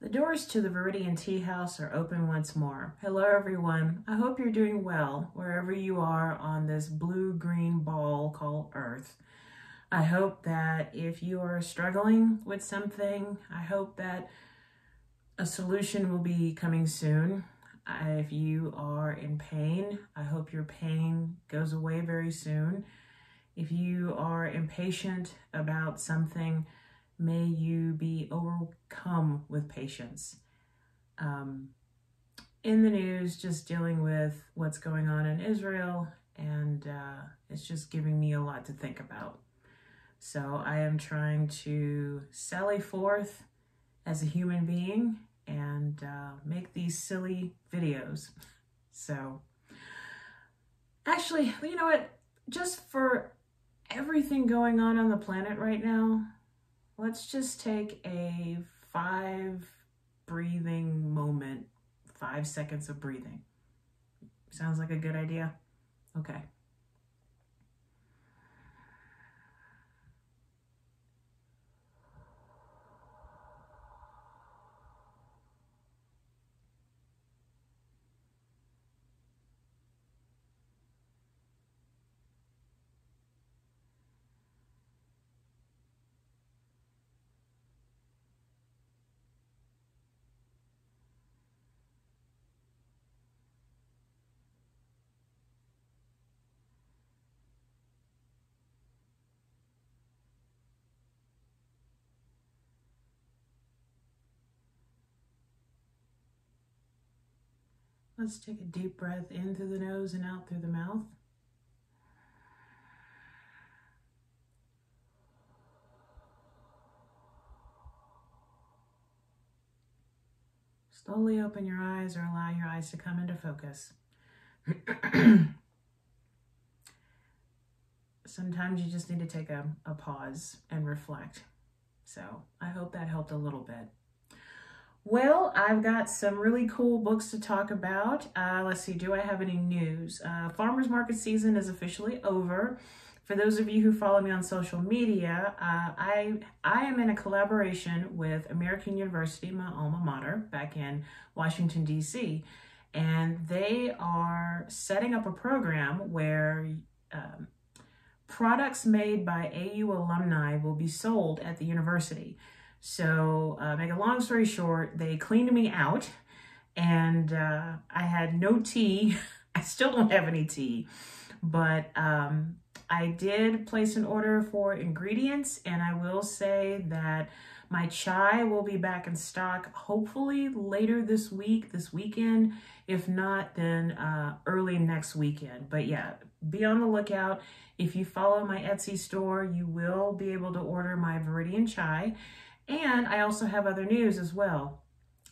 The doors to the Viridian tea house are open once more. Hello everyone, I hope you're doing well wherever you are on this blue-green ball called Earth. I hope that if you are struggling with something, I hope that a solution will be coming soon. If you are in pain, I hope your pain goes away very soon. If you are impatient about something, may you be overcome with patience. In the news, just dealing with what's going on in Israel, and it's just giving me a lot to think about. So I am trying to sally forth as a human being and make these silly videos. So actually, you know what? Just for everything going on the planet right now, let's just take a 5 breathing moment, 5 seconds of breathing. Sounds like a good idea? Okay. Let's take a deep breath in through the nose and out through the mouth. Slowly open your eyes or allow your eyes to come into focus. Sometimes you just need to take a pause and reflect. So I hope that helped a little bit. Well, I've got some really cool books to talk about. Let's see, do I have any news? Farmers market season is officially over. For those of you who follow me on social media, I am in a collaboration with American University, my alma mater, back in Washington, D.C. And they are setting up a program where products made by AU alumni will be sold at the university. So make a long story short, they cleaned me out and I had no tea. I still don't have any tea, but I did place an order for ingredients, and I will say that my chai will be back in stock hopefully later this weekend. If not, then early next weekend. But yeah, be on the lookout. If you follow my Etsy store, you will be able to order my Viridian chai. And I also have other news as well.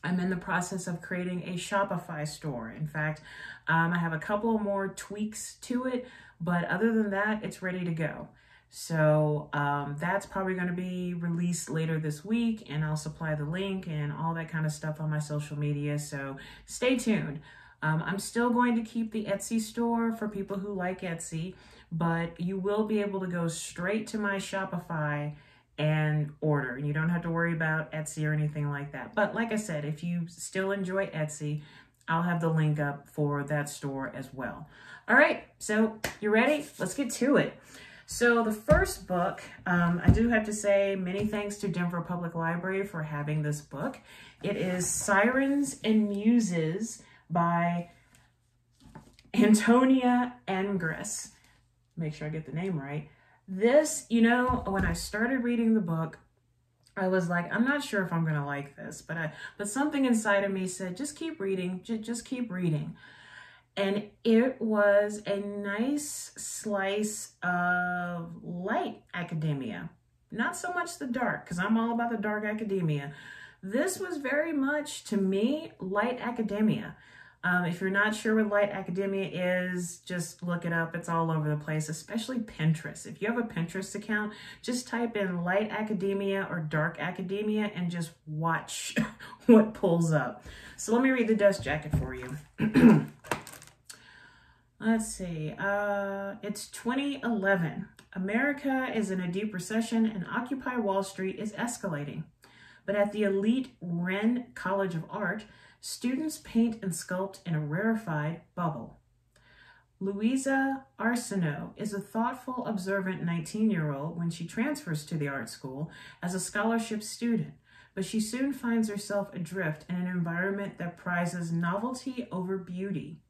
I'm in the process of creating a Shopify store. In fact, I have a couple more tweaks to it, but other than that, it's ready to go. So that's probably going to be released later this week, and I'll supply the link and all that kind of stuff on my social media. So stay tuned. I'm still going to keep the Etsy store for people who like Etsy, but you will be able to go straight to my Shopify and order. You don't have to worry about Etsy or anything like that. But like I said, if you still enjoy Etsy, I'll have the link up for that store as well. All right, so you ready? Let's get to it. So the first book, I do have to say many thanks to Denver Public Library for having this book. It is Sirens and Muses by Antonia Angress. Make sure I get the name right. This, you know, when I started reading the book, I was like, I'm not sure if I'm going to like this, but something inside of me said, just keep reading, just keep reading. And it was a nice slice of light academia, not so much the dark, because I'm all about the dark academia. This was very much, to me, light academia. If you're not sure what light academia is, just look it up. It's all over the place, especially Pinterest. If you have a Pinterest account, just type in light academia or dark academia and just watch what pulls up. So let me read the dust jacket for you. Let's see. It's 2011. America is in a deep recession and Occupy Wall Street is escalating. But at the elite Rennes College of Art, students paint and sculpt in a rarefied bubble. Louisa Arsenault is a thoughtful, observant 19-year-old when she transfers to the art school as a scholarship student, but she soon finds herself adrift in an environment that prizes novelty over beauty.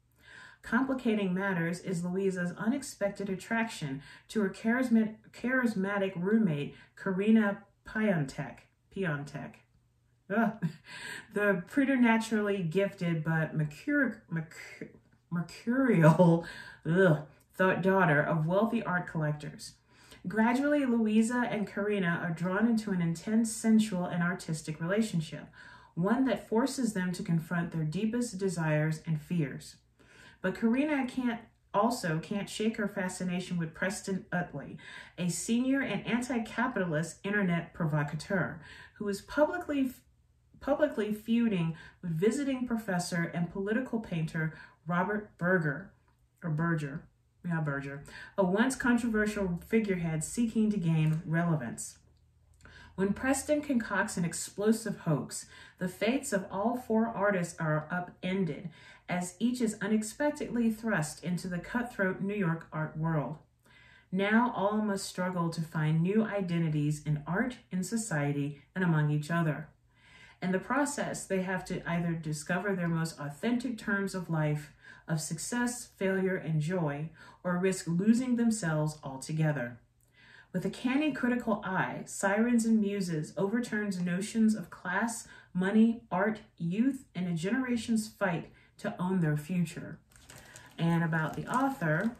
Complicating matters is Louisa's unexpected attraction to her charismatic roommate, Karina Piontek. The preternaturally gifted but mercurial daughter of wealthy art collectors. Gradually, Louisa and Karina are drawn into an intense sensual and artistic relationship, one that forces them to confront their deepest desires and fears. But Karina can't shake her fascination with Preston Utley, a senior and anti-capitalist internet provocateur who is publicly feuding with visiting professor and political painter Robert Berger, a once controversial figurehead seeking to gain relevance. When Preston concocts an explosive hoax, the fates of all four artists are upended, as each is unexpectedly thrust into the cutthroat New York art world. Now all must struggle to find new identities in art, in society, and among each other. In the process, they have to either discover their most authentic terms of life, of success, failure, and joy, or risk losing themselves altogether. With a canny critical eye, Sirens and Muses overturns notions of class, money, art, youth, and a generation's fight to own their future. And about the author,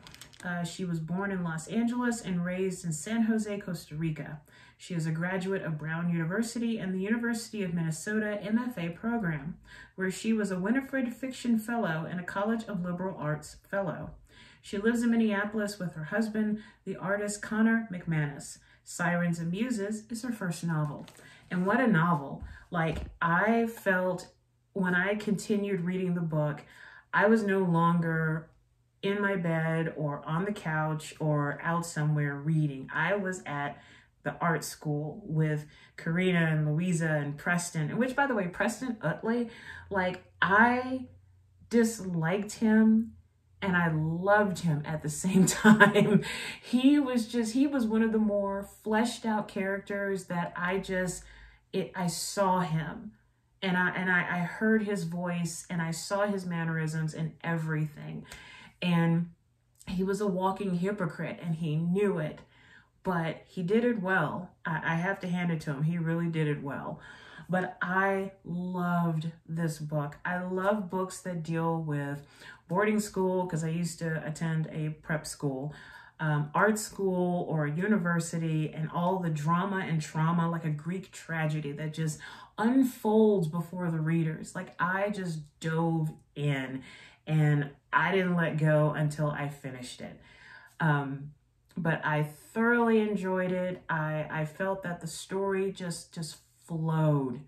she was born in Los Angeles and raised in San Jose, Costa Rica. She is a graduate of Brown University and the University of Minnesota MFA program, where she was a Winifred Fiction Fellow and a College of Liberal Arts Fellow. She lives in Minneapolis with her husband, the artist Connor McManus. Sirens and Muses is her first novel. And what a novel. Like, I felt when I continued reading the book, I was no longer in my bed or on the couch or out somewhere reading. I was at the art school with Karina and Louisa and Preston, which, by the way, Preston Utley, like, I disliked him and I loved him at the same time. He was one of the more fleshed out characters that I saw him and I heard his voice and I saw his mannerisms and everything. And he was a walking hypocrite and he knew it, but he did it well. I have to hand it to him. He really did it well. But I loved this book. I love books that deal with boarding school, because I used to attend a prep school, art school or university, and all the drama and trauma, like a Greek tragedy that just unfolds before the readers. Like, I just dove in and I didn't let go until I finished it. But I thoroughly enjoyed it. I felt that the story just flowed.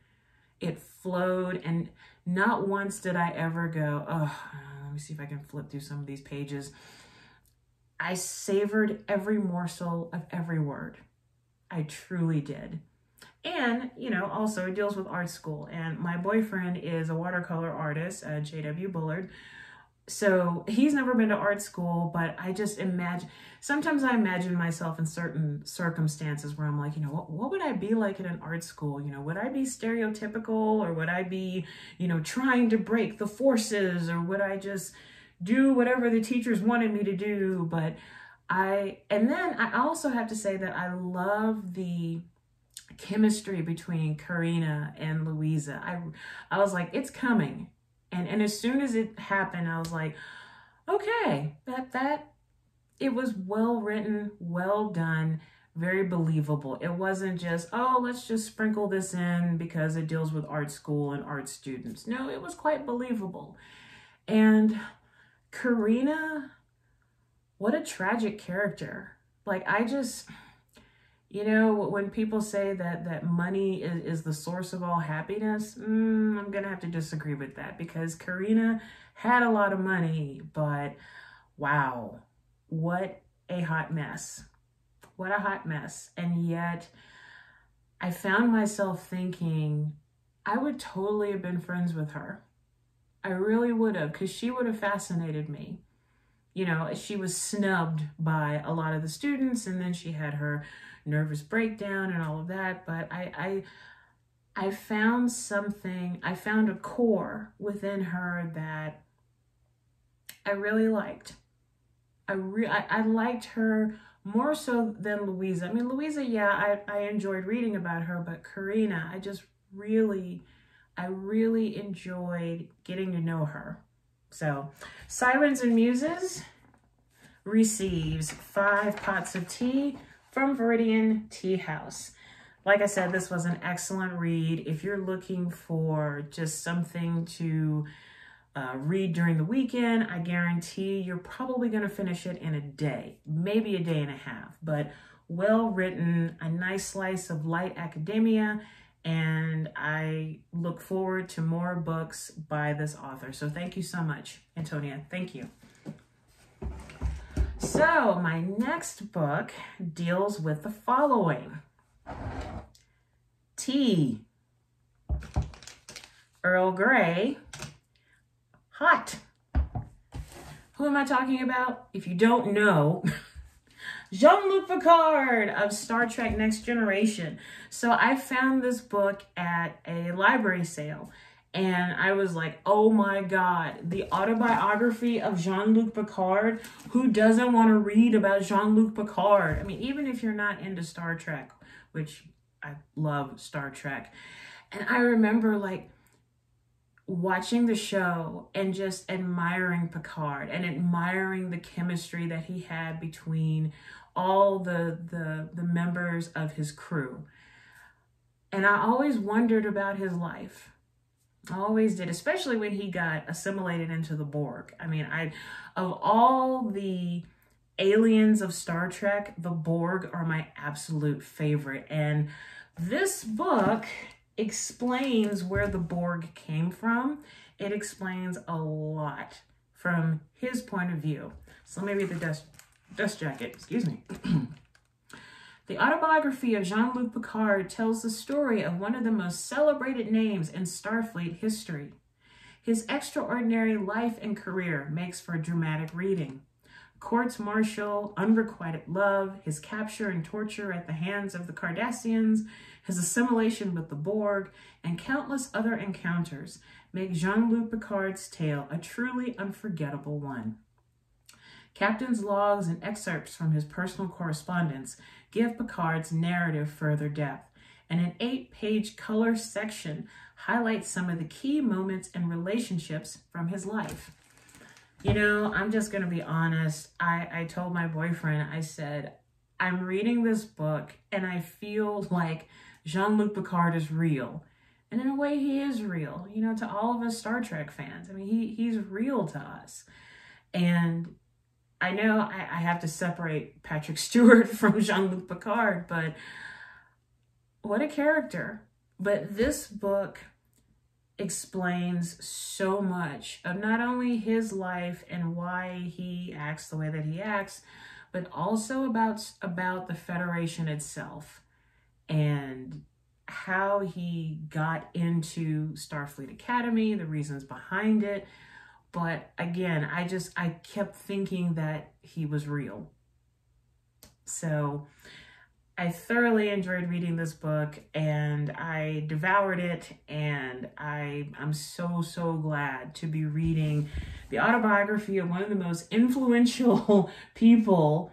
It flowed, and not once did I ever go, oh, let me see if I can flip through some of these pages. I savored every morsel of every word. I truly did. And, you know, also it deals with art school. And my boyfriend is a watercolor artist, J.W. Bullard. So he's never been to art school, but I just sometimes I imagine myself in certain circumstances where I'm like, you know, what would I be like in an art school? You know, would I be stereotypical, or would I be, you know, trying to break the forces, or would I just do whatever the teachers wanted me to do? And then I also have to say that I love the chemistry between Karina and Louisa. I was like, it's coming. And as soon as it happened, I was like, okay, it was well written, well done, very believable. It wasn't just, oh, let's just sprinkle this in because it deals with art school and art students. No, it was quite believable. And Karina, what a tragic character. Like, you know, when people say that money is the source of all happiness, I'm going to have to disagree with that, because Karina had a lot of money, but wow, what a hot mess. What a hot mess. And yet I found myself thinking I would totally have been friends with her. I really would have, because she would have fascinated me. You know, she was snubbed by a lot of the students, and then she had her nervous breakdown and all of that. But I found something, I found a core within her that I really liked. I liked her more so than Louisa. I mean, Louisa, yeah, I enjoyed reading about her, but Karina, I really enjoyed getting to know her. So, Sirens and Muses receives 5 pots of tea from Viridian Tea House. Like I said, this was an excellent read. If you're looking for just something to read during the weekend, I guarantee you're probably going to finish it in a day, maybe a day and a half, but well written, a nice slice of light academia, and I look forward to more books by this author. So thank you so much, Antonia. Thank you. So my next book deals with the following. Tea. Earl Grey. Hot. Who am I talking about? If you don't know, Jean-Luc Picard of Star Trek Next Generation. So I found this book at a library sale, and I was like, oh my God, the autobiography of Jean-Luc Picard. Who doesn't want to read about Jean-Luc Picard? I mean, even if you're not into Star Trek, which I love Star Trek. And I remember like watching the show and just admiring Picard and admiring the chemistry that he had between all the members of his crew. And I always wondered about his life. I always did, especially when he got assimilated into the Borg. I mean, of all the aliens of Star Trek, the Borg are my absolute favorite. And this book explains where the Borg came from. It explains a lot from his point of view. So let me read the dust jacket, excuse me. The autobiography of Jean-Luc Picard tells the story of one of the most celebrated names in Starfleet history. His extraordinary life and career makes for dramatic reading. Courts-martial, unrequited love, his capture and torture at the hands of the Cardassians, his assimilation with the Borg, and countless other encounters make Jean-Luc Picard's tale a truly unforgettable one. Captain's logs and excerpts from his personal correspondence give Picard's narrative further depth, and an 8-page color section highlights some of the key moments and relationships from his life. You know, I'm just going to be honest. I told my boyfriend, I said, I'm reading this book and I feel like Jean-Luc Picard is real. And in a way, he is real, you know, to all of us Star Trek fans. I mean, he's real to us. And I know I have to separate Patrick Stewart from Jean-Luc Picard, but what a character. But this book explains so much of not only his life and why he acts the way that he acts, but also about the Federation itself and how he got into Starfleet Academy, the reasons behind it. But again, I kept thinking that he was real. So I thoroughly enjoyed reading this book and I devoured it, and I'm so glad to be reading the autobiography of one of the most influential people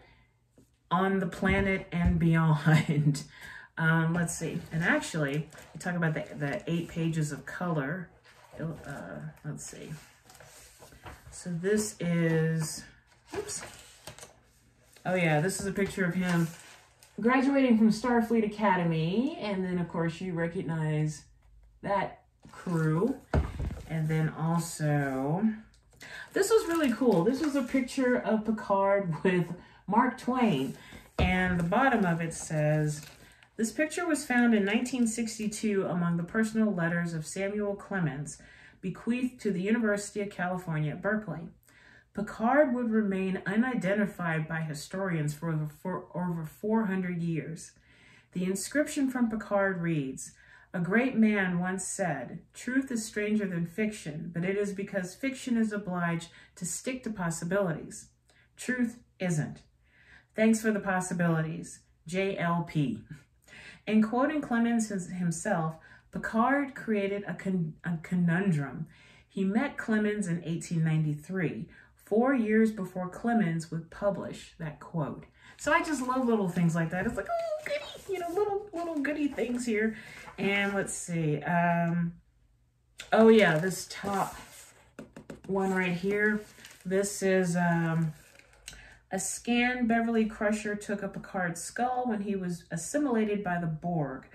on the planet and beyond. Let's see. And actually, we talk about the 8 pages of color. Let's see. So this is, oops. Oh yeah, this is a picture of him graduating from Starfleet Academy. And then of course you recognize that crew. And then also, this was really cool. This was a picture of Picard with Mark Twain. And the bottom of it says, this picture was found in 1962 among the personal letters of Samuel Clemens, bequeathed to the University of California at Berkeley. Picard would remain unidentified by historians for over 400 years. The inscription from Picard reads, "A great man once said, 'Truth is stranger than fiction, but it is because fiction is obliged to stick to possibilities. Truth isn't. Thanks for the possibilities. JLP." In quoting Clemens himself, Picard created a conundrum. He met Clemens in 1893, 4 years before Clemens would publish that quote. So I just love little things like that. It's like, oh, goody, you know, little goody things here. And let's see. Oh yeah, this top one right here. This is a scan Beverly Crusher took of Picard's skull when he was assimilated by the Borg.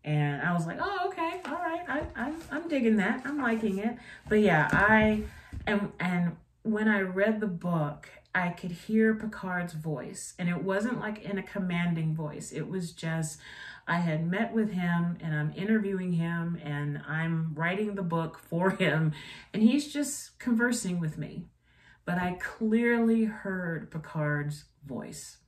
And I was like, oh, okay, all right, I'm digging that. I'm liking it. But yeah, and when I read the book, I could hear Picard's voice. And it wasn't like in a commanding voice. It was just, I had met with him and I'm interviewing him and I'm writing the book for him. And he's just conversing with me. But I clearly heard Picard's voice.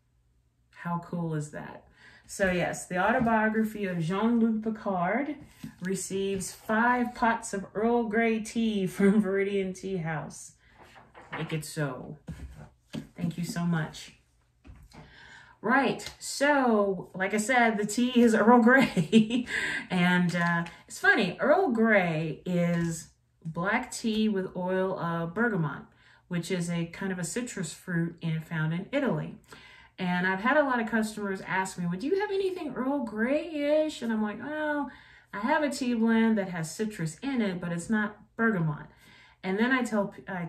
How cool is that? So yes, the autobiography of Jean-Luc Picard receives 5 pots of Earl Grey tea from Viridian Tea House. Make it so. Thank you so much. Right, so like I said, the tea is Earl Grey. And it's funny, Earl Grey is black tea with oil of bergamot, which is a kind of a citrus fruit found in Italy. And I've had a lot of customers ask me, well, do you have anything Earl Grey-ish? And I'm like, well, I have a tea blend that has citrus in it, but it's not bergamot. And then I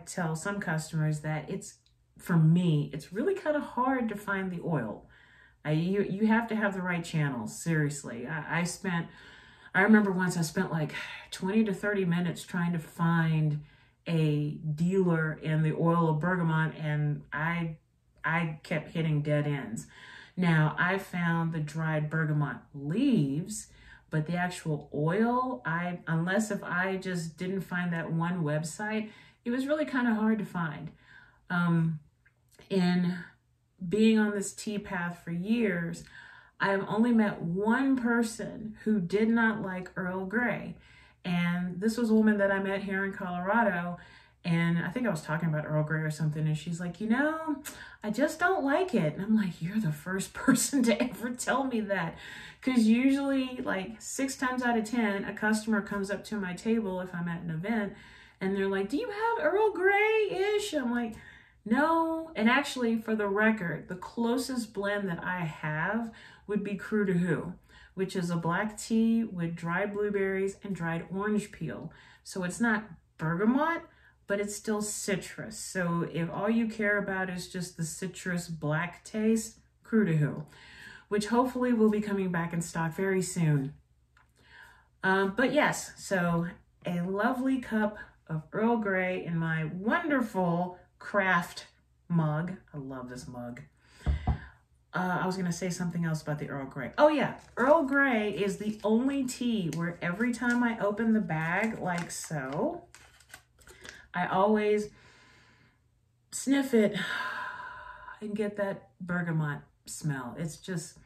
tell some customers that for me, it's really kind of hard to find the oil. You have to have the right channels, seriously. I remember once I spent like 20 to 30 minutes trying to find a dealer in the oil of bergamot, and I kept hitting dead ends. Now, I found the dried bergamot leaves, but the actual oil, unless if I just didn't find that one website, it was really kind of hard to find. In being on this tea path for years, I have only met one person who did not like Earl Grey. And this was a woman that I met here in Colorado. And I think I was talking about Earl Grey or something. And she's like, you know, I just don't like it. And I'm like, you're the first person to ever tell me that. Because usually like 6 times out of 10, a customer comes up to my table if I'm at an event. And they're like, do you have Earl Grey-ish? I'm like, no. And actually, for the record, the closest blend that I have would be Crew to Who, which is a black tea with dried blueberries and dried orange peel. So it's not bergamot, but it's still citrus. So if all you care about is just the citrus black taste, Crew to Who, which hopefully will be coming back in stock very soon. But yes, so a lovely cup of Earl Grey in my wonderful craft mug. I love this mug. I was going to say something else about the Earl Grey. Oh yeah, Earl Grey is the only tea where every time I open the bag like so, I always sniff it and get that bergamot smell. It's just,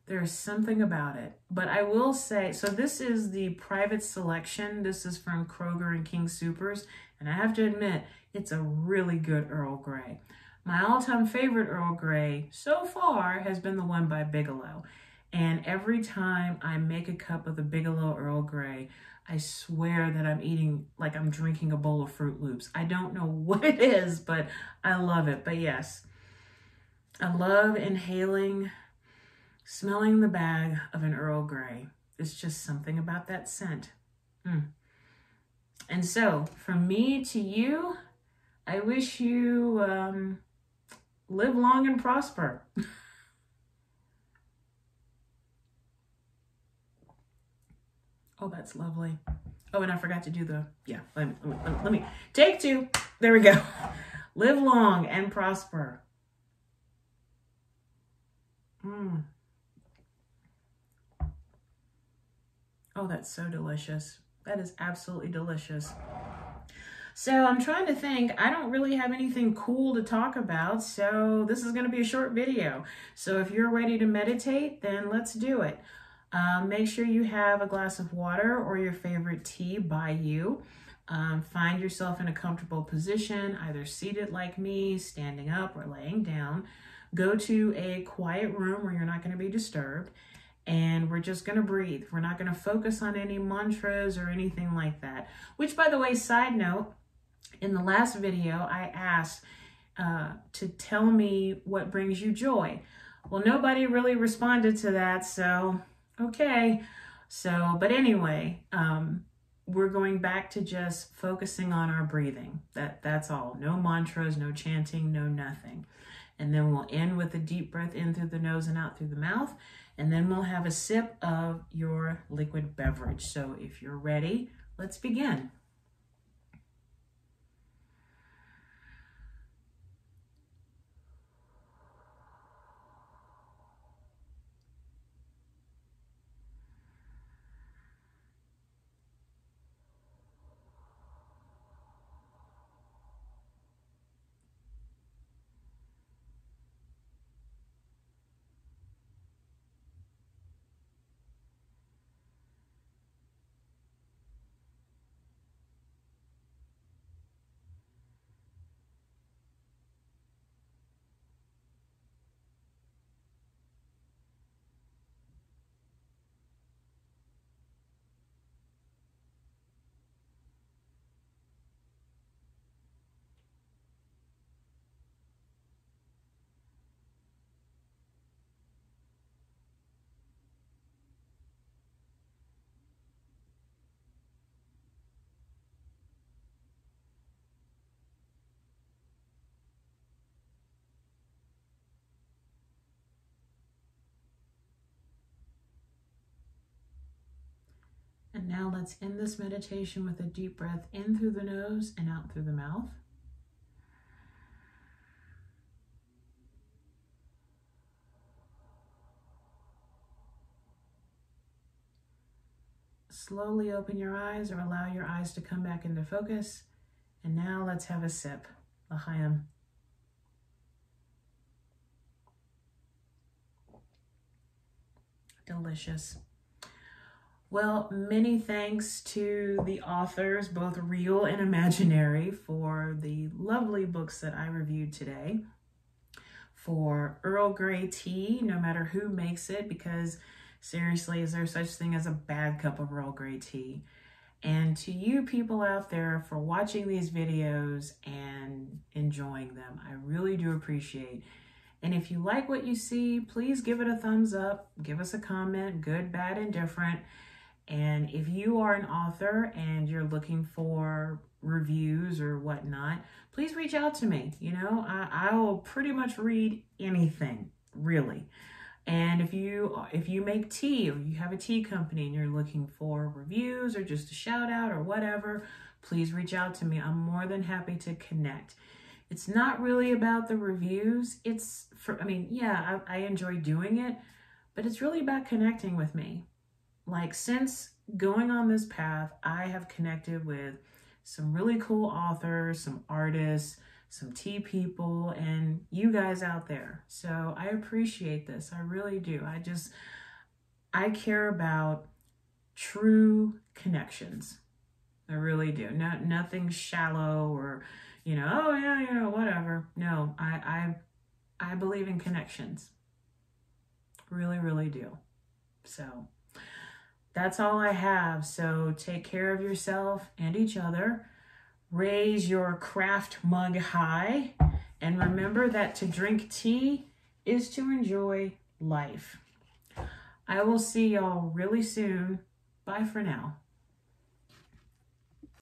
there's something about it. But I will say, so this is the private selection. This is from Kroger and King Soopers. And I have to admit, it's a really good Earl Grey. My all-time favorite Earl Grey so far has been the one by Bigelow. And every time I make a cup of the Bigelow Earl Grey, I swear that I'm eating like I'm drinking a bowl of Fruit Loops. I don't know what it is, but I love it. But yes, I love inhaling, smelling the bag of an Earl Grey. It's just something about that scent. And so, from me to you, I wish you live long and prosper. Oh, that's lovely. Oh, and I forgot to do the, yeah, let me, take 2. There we go. Live long and prosper. Oh, that's so delicious. That is absolutely delicious. So I'm trying to think. I don't really have anything cool to talk about, so this is going to be a short video. So if you're ready to meditate, then let's do it. Make sure you have a glass of water or your favorite tea by you. Find yourself in a comfortable position, either seated like me, standing up, or laying down. Go to a quiet room where you're not going to be disturbed, and we're just going to breathe. We're not going to focus on any mantras or anything like that. Which, by the way, side note, in the last video, I asked to tell me what brings you joy. Well, nobody really responded to that, so okay. So, but anyway, we're going back to just focusing on our breathing. That's all. No mantras, no chanting, no nothing. And then we'll end with a deep breath in through the nose and out through the mouth. And then we'll have a sip of your liquid beverage. So if you're ready, let's begin. And now let's end this meditation with a deep breath in through the nose and out through the mouth. Slowly open your eyes or allow your eyes to come back into focus. And now let's have a sip. L'chaim. Delicious. Well, many thanks to the authors, both real and imaginary, for the lovely books that I reviewed today. For Earl Grey tea, no matter who makes it, because seriously, is there such thing as a bad cup of Earl Grey tea? And to you people out there for watching these videos and enjoying them, I really do appreciate. And if you like what you see, please give it a thumbs up, give us a comment, good, bad, indifferent. And if you are an author and you're looking for reviews or whatnot, please reach out to me. You know, I will pretty much read anything, really. And if you make tea or you have a tea company and you're looking for reviews or just a shout out or whatever, please reach out to me. I'm more than happy to connect. It's not really about the reviews. It's for, I mean, yeah, I enjoy doing it, but it's really about connecting with me. Like, since going on this path, I have connected with some really cool authors, some artists, some tea people, and you guys out there. So I appreciate this. I really do. I care about true connections. I really do. Nothing shallow or, you know, oh yeah, you know, whatever. No, I believe in connections. Really, really do. So that's all I have. So take care of yourself and each other. Raise your craft mug high. And remember that to drink tea is to enjoy life. I will see y'all really soon. Bye for now.